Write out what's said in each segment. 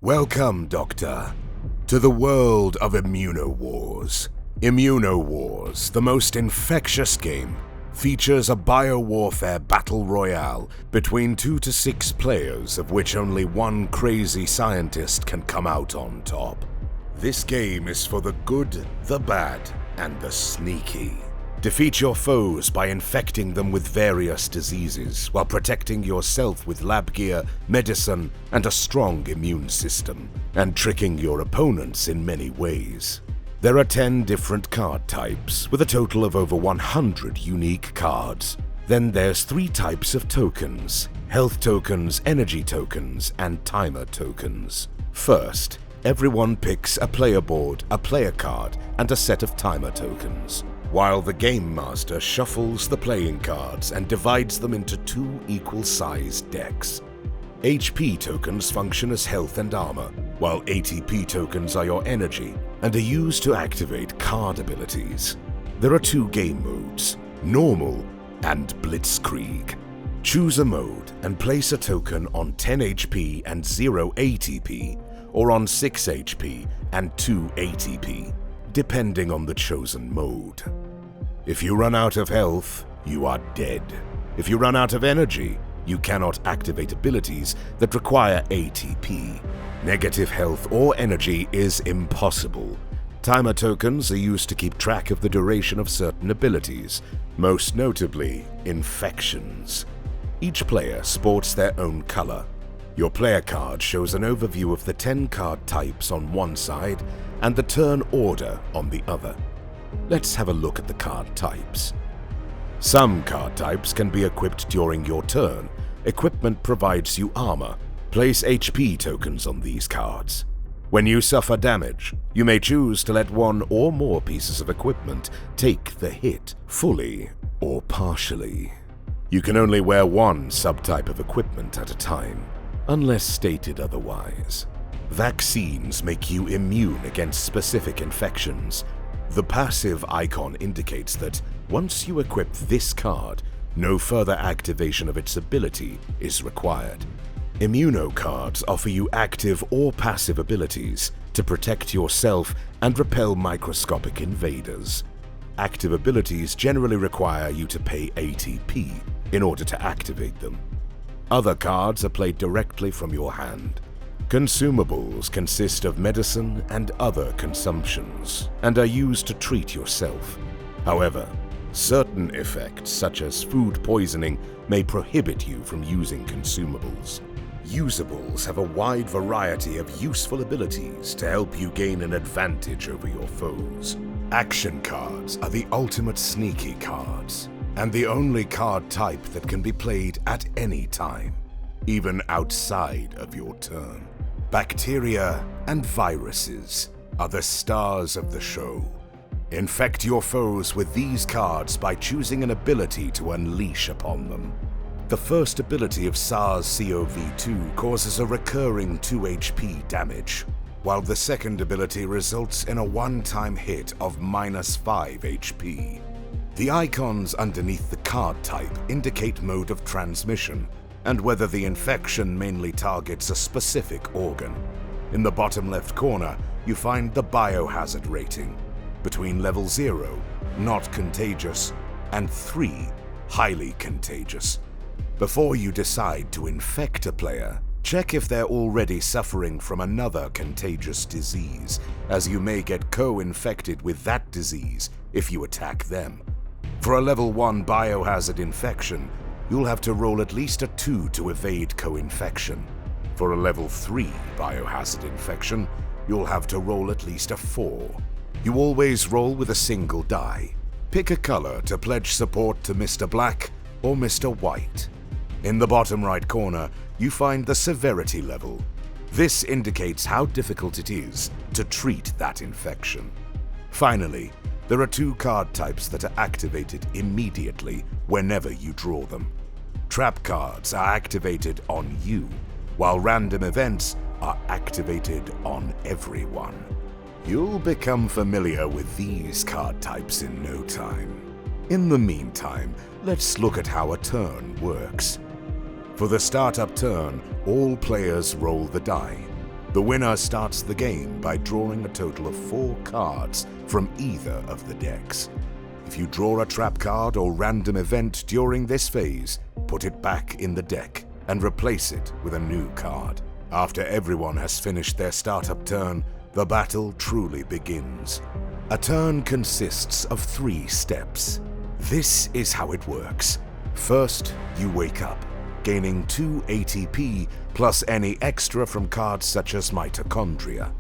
Welcome, Doctor, to the world of ImmunoWars. ImmunoWars, the most infectious game, features a biowarfare battle royale between 2 to 6 players, of which only one crazy scientist can come out on top. This game is for the good, the bad, and the sneaky. Defeat your foes by infecting them with various diseases, while protecting yourself with lab gear, medicine, and a strong immune system, and tricking your opponents in many ways. There are 10 different card types, with a total of over 100 unique cards. Then there's 3 types of tokens: health tokens, energy tokens, and timer tokens. First, everyone picks a player board, a player card, and a set of timer tokens, while the Game Master shuffles the playing cards and divides them into 2 equal-sized decks. HP tokens function as health and armor, while ATP tokens are your energy and are used to activate card abilities. There are 2 game modes, Normal and Blitzkrieg. Choose a mode and place a token on 10 HP and 0 ATP, or on 6 HP and 2 ATP, depending on the chosen mode. If you run out of health, you are dead. If you run out of energy, you cannot activate abilities that require ATP. Negative health or energy is impossible. Timer tokens are used to keep track of the duration of certain abilities, most notably infections. Each player sports their own color. Your player card shows an overview of the 10 card types on one side and the turn order on the other. Let's have a look at the card types. Some card types can be equipped during your turn. Equipment provides you armor. Place HP tokens on these cards. When you suffer damage, you may choose to let one or more pieces of equipment take the hit, fully or partially. You can only wear one subtype of equipment at a time, unless stated otherwise. Vaccines make you immune against specific infections. The passive icon indicates that once you equip this card, no further activation of its ability is required. Immuno cards offer you active or passive abilities to protect yourself and repel microscopic invaders. Active abilities generally require you to pay ATP in order to activate them. Other cards are played directly from your hand. Consumables consist of medicine and other consumptions, and are used to treat yourself. However, certain effects, such as food poisoning, may prohibit you from using consumables. Usables have a wide variety of useful abilities to help you gain an advantage over your foes. Action cards are the ultimate sneaky cards, and the only card type that can be played at any time, even outside of your turn. Bacteria and viruses are the stars of the show. Infect your foes with these cards by choosing an ability to unleash upon them. The first ability of SARS-CoV-2 causes a recurring 2 HP damage, while the second ability results in a one-time hit of -5 HP. The icons underneath the card type indicate mode of transmission, and whether the infection mainly targets a specific organ. In the bottom left corner, you find the biohazard rating, between level 0, not contagious, and 3, highly contagious. Before you decide to infect a player, check if they're already suffering from another contagious disease, as you may get co-infected with that disease if you attack them. For a level 1 biohazard infection, you'll have to roll at least a 2 to evade co-infection. For a level 3 biohazard infection, you'll have to roll at least a 4. You always roll with a single die. Pick a color to pledge support to Mr. Black or Mr. White. In the bottom right corner, you find the severity level. This indicates how difficult it is to treat that infection. Finally, there are 2 card types that are activated immediately whenever you draw them. Trap cards are activated on you, while random events are activated on everyone. You'll become familiar with these card types in no time. In the meantime, let's look at how a turn works. For the startup turn, all players roll the die. The winner starts the game by drawing a total of 4 cards from either of the decks. If you draw a trap card or random event during this phase, put it back in the deck and replace it with a new card. After everyone has finished their startup turn, the battle truly begins. A turn consists of 3 steps. This is how it works. First, you wake up, gaining 2 ATP plus any extra from cards such as mitochondria.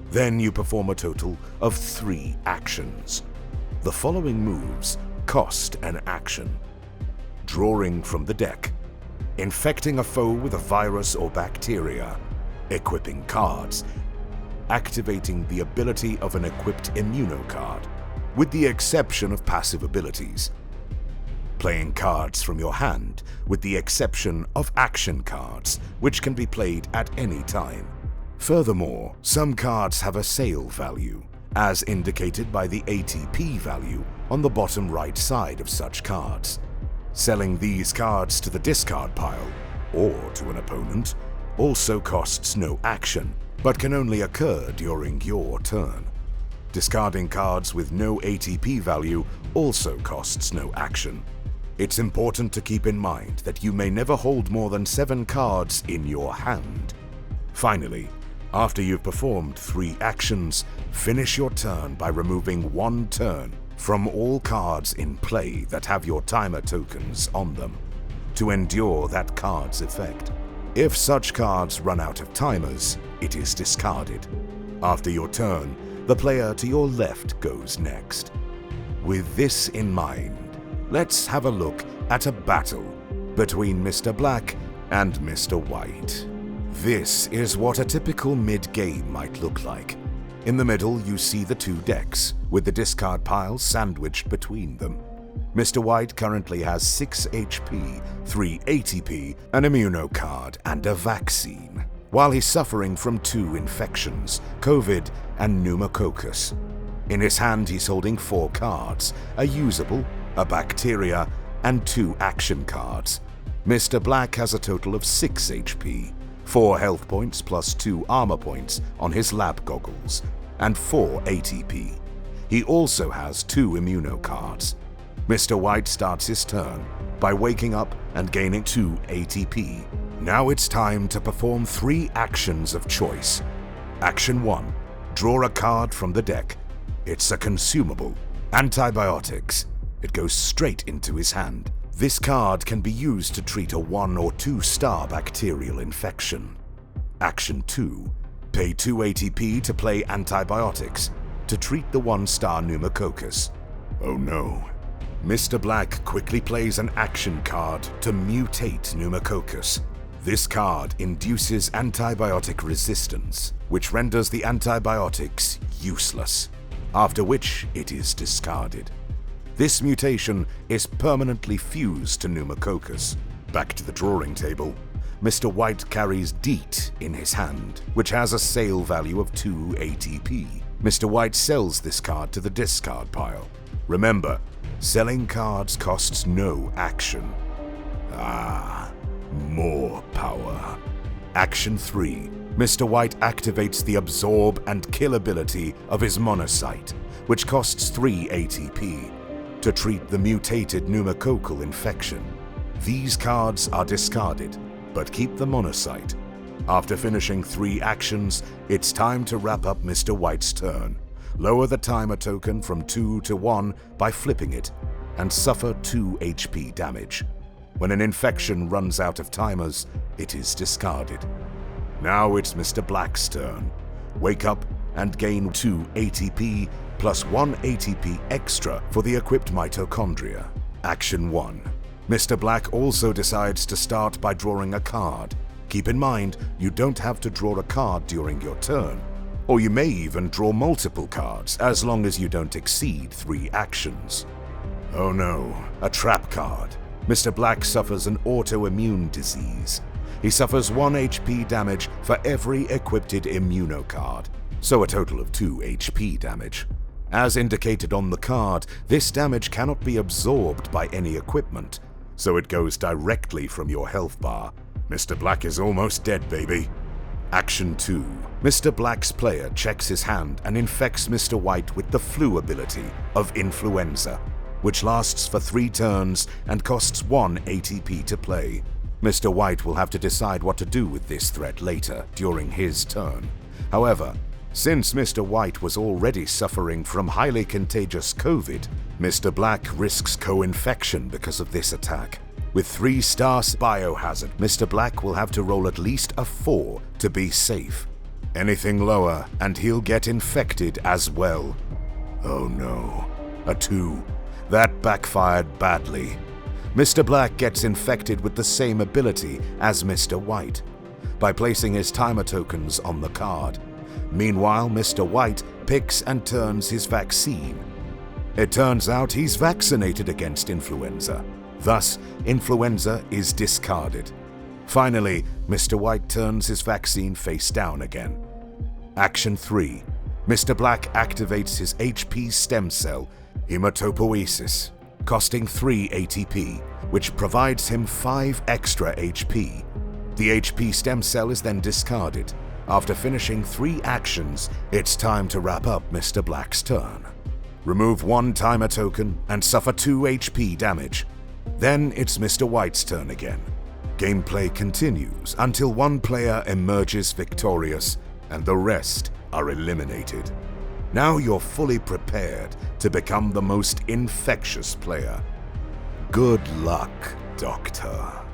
Then you perform a total of 3 actions. The following moves cost an action: drawing from the deck, infecting a foe with a virus or bacteria, equipping cards, activating the ability of an equipped immuno card, with the exception of passive abilities, playing cards from your hand with the exception of action cards, which can be played at any time. Furthermore, some cards have a sale value, as indicated by the ATP value on the bottom right side of such cards. Selling these cards to the discard pile, or to an opponent, also costs no action, but can only occur during your turn. Discarding cards with no ATP value also costs no action. It's important to keep in mind that you may never hold more than 7 cards in your hand. Finally, after you've performed 3 actions, finish your turn by removing 1 turn from all cards in play that have your timer tokens on them, to endure that card's effect. If such cards run out of timers, it is discarded. After your turn, the player to your left goes next. With this in mind, let's have a look at a battle between Mr. Black and Mr. White. This is what a typical mid-game might look like. In the middle, you see the 2 decks, with the discard pile sandwiched between them. Mr. White currently has 6 HP, 3 ATP, an immuno card, and a vaccine, while he's suffering from 2 infections, COVID and pneumococcus. In his hand, he's holding 4 cards, a usable, a bacteria, and 2 action cards. Mr. Black has a total of 6 HP, 4 health points plus 2 armor points on his lab goggles, and 4 ATP. He also has 2 immuno cards. Mr. White starts his turn by waking up and gaining 2 ATP. Now it's time to perform 3 actions of choice. Action 1. Draw a card from the deck. It's a consumable. Antibiotics. It goes straight into his hand. This card can be used to treat a 1 or 2 star bacterial infection. Action 2. Pay 2 ATP to play antibiotics to treat the 1-star pneumococcus. Oh no. Mr. Black quickly plays an action card to mutate pneumococcus. This card induces antibiotic resistance, which renders the antibiotics useless, after which it is discarded. This mutation is permanently fused to pneumococcus. Back to the drawing table. Mr. White carries DEET in his hand, which has a sale value of 2 ATP. Mr. White sells this card to the discard pile. Remember, selling cards costs no action. More power. Action 3. Mr. White activates the Absorb and Kill ability of his monocyte, which costs 3 ATP, to treat the mutated pneumococcal infection. These cards are discarded, but keep the monocyte. After finishing 3 actions, it's time to wrap up Mr. White's turn. Lower the timer token from 2 to 1 by flipping it, and suffer 2 HP damage. When an infection runs out of timers, it is discarded. Now it's Mr. Black's turn. Wake up and gain 2 ATP plus 1 ATP extra for the equipped mitochondria. Action 1. Mr. Black also decides to start by drawing a card. Keep in mind, you don't have to draw a card during your turn, or you may even draw multiple cards as long as you don't exceed 3 actions. Oh no, a trap card. Mr. Black suffers an autoimmune disease. He suffers 1 HP damage for every equipped immuno card, so a total of 2 HP damage. As indicated on the card, this damage cannot be absorbed by any equipment, so it goes directly from your health bar. Mr. Black is almost dead, baby. Action 2. Mr. Black's player checks his hand and infects Mr. White with the flu ability of Influenza, which lasts for 3 turns and costs 1 ATP to play. Mr. White will have to decide what to do with this threat later, during his turn. However, since Mr. White was already suffering from highly contagious COVID, Mr. Black risks co-infection because of this attack. With 3-star biohazard, Mr. Black will have to roll at least a 4 to be safe. Anything lower, and he'll get infected as well. Oh no, a 2. That backfired badly. Mr. Black gets infected with the same ability as Mr. White, by placing his timer tokens on the card. Meanwhile, Mr. White picks and turns his vaccine. It turns out he's vaccinated against influenza. Thus, influenza is discarded. Finally, Mr. White turns his vaccine face down again. Action 3. Mr. Black activates his HP stem cell, Hematopoiesis, costing 3 ATP, which provides him 5 extra HP. The HP stem cell is then discarded. After finishing 3 actions, it's time to wrap up Mr. Black's turn. Remove 1 timer token and suffer 2 HP damage. Then it's Mr. White's turn again. Gameplay continues until one player emerges victorious and the rest are eliminated. Now you're fully prepared to become the most infectious player. Good luck, Doctor.